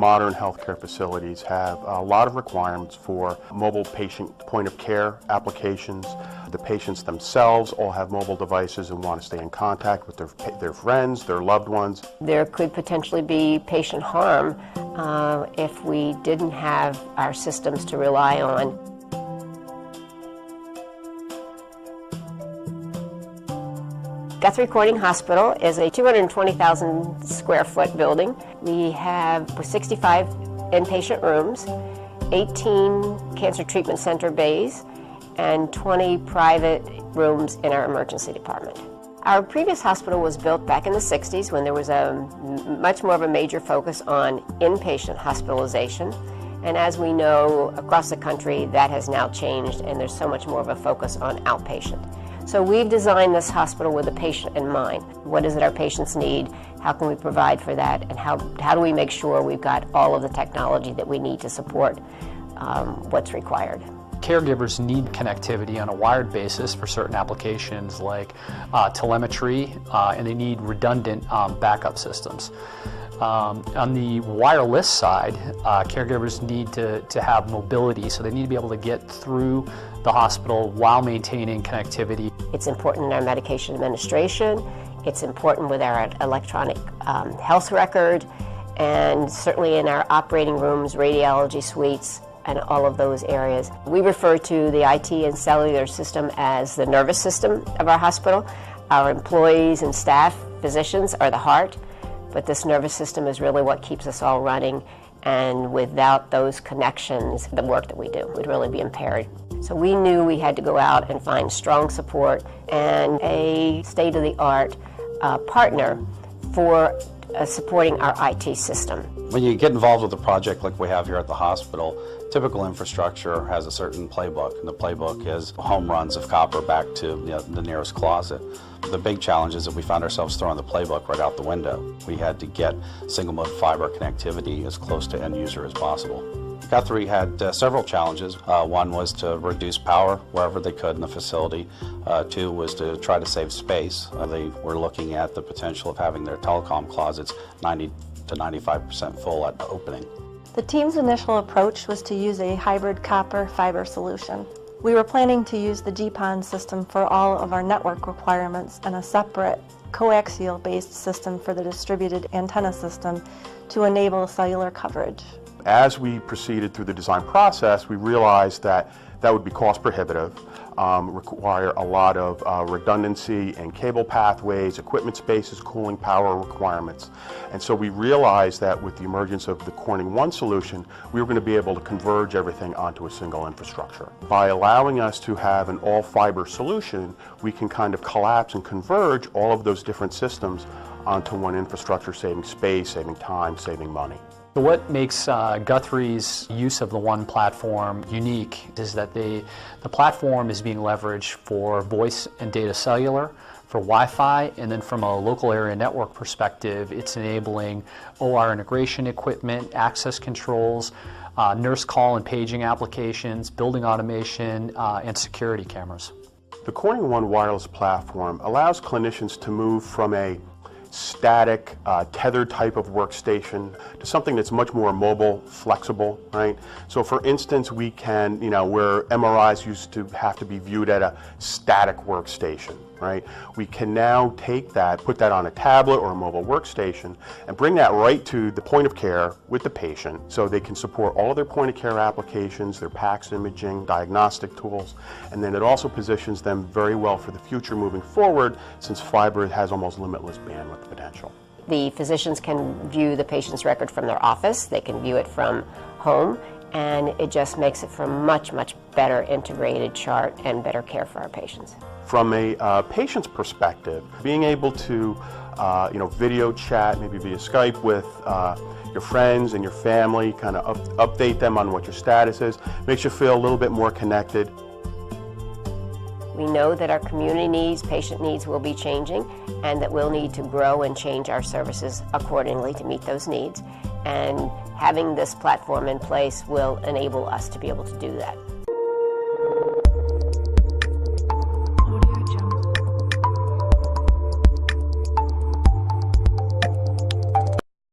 modern healthcare facilities have a lot of requirements for mobile patient point of care applications. The patients themselves all have mobile devices and want to stay in contact with their friends, their loved ones. There could potentially be patient harm if we didn't have our systems to rely on. Guthrie Corning Hospital is a 220,000 square foot building. We have 65 inpatient rooms, 18 cancer treatment center bays, and 20 private rooms in our emergency department. Our previous hospital was built back in the 60s when there was a much more of a major focus on inpatient hospitalization. And as we know, across the country, that has now changed, and there's so much more of a focus on outpatient. So we've designed this hospital with the patient in mind. What is it our patients need? How can we provide for that? And how do we make sure we've got all of the technology that we need to support what's required? Caregivers need connectivity on a wired basis for certain applications like telemetry, and they need redundant backup systems. On the wireless side, caregivers need to have mobility, so they need to be able to get through the hospital while maintaining connectivity. It's important in our medication administration. It's important with our electronic health record, and certainly in our operating rooms, radiology suites, and all of those areas. We refer to the IT and cellular system as the nervous system of our hospital. Our employees and staff, physicians, are the heart, but this nervous system is really what keeps us all running, and without those connections, the work that we do would really be impaired. So we knew we had to go out and find strong support and a state-of-the-art partner for supporting our IT system. When you get involved with a project like we have here at the hospital, typical infrastructure has a certain playbook, and the playbook is home runs of copper back to the nearest closet. The big challenge is that we found ourselves throwing the playbook right out the window. We had to get single-mode fiber connectivity as close to end user as possible. Guthrie had several challenges. One was to reduce power wherever they could in the facility. Two was to try to save space. They were looking at the potential of having their telecom closets 90 to 95% full at the opening. The team's initial approach was to use a hybrid copper-fiber solution. We were planning to use the GPON system for all of our network requirements and a separate coaxial-based system for the distributed antenna system to enable cellular coverage. As we proceeded through the design process, we realized that would be cost prohibitive, require a lot of redundancy and cable pathways, equipment spaces, cooling power requirements. And so we realized that with the emergence of the Corning One solution, we were going to be able to converge everything onto a single infrastructure. By allowing us to have an all-fiber solution, we can kind of collapse and converge all of those different systems onto one infrastructure, saving space, saving time, saving money. So what makes Guthrie's use of the One platform unique is that the platform is being leveraged for voice and data cellular, for Wi-Fi, and then from a local area network perspective, it's enabling OR integration equipment, access controls, nurse call and paging applications, building automation, and security cameras. The Corning One wireless platform allows clinicians to move from a static, tethered type of workstation to something that's much more mobile, flexible, right? So for instance, we can, where MRIs used to have to be viewed at a static workstation, right? We can now take that, put that on a tablet or a mobile workstation, and bring that right to the point of care with the patient so they can support all of their point of care applications, their PACS imaging, diagnostic tools, and then it also positions them very well for the future moving forward, since fiber has almost limitless bandwidth potential. The physicians can view the patient's record from their office, they can view it from home, and it just makes it for much, much better integrated chart and better care for our patients. From a patient's perspective, being able to video chat, maybe via Skype with your friends and your family, kind of update them on what your status is, makes you feel a little bit more connected. We know that our community needs, patient needs will be changing, and that we'll need to grow and change our services accordingly to meet those needs. And having this platform in place will enable us to be able to do that.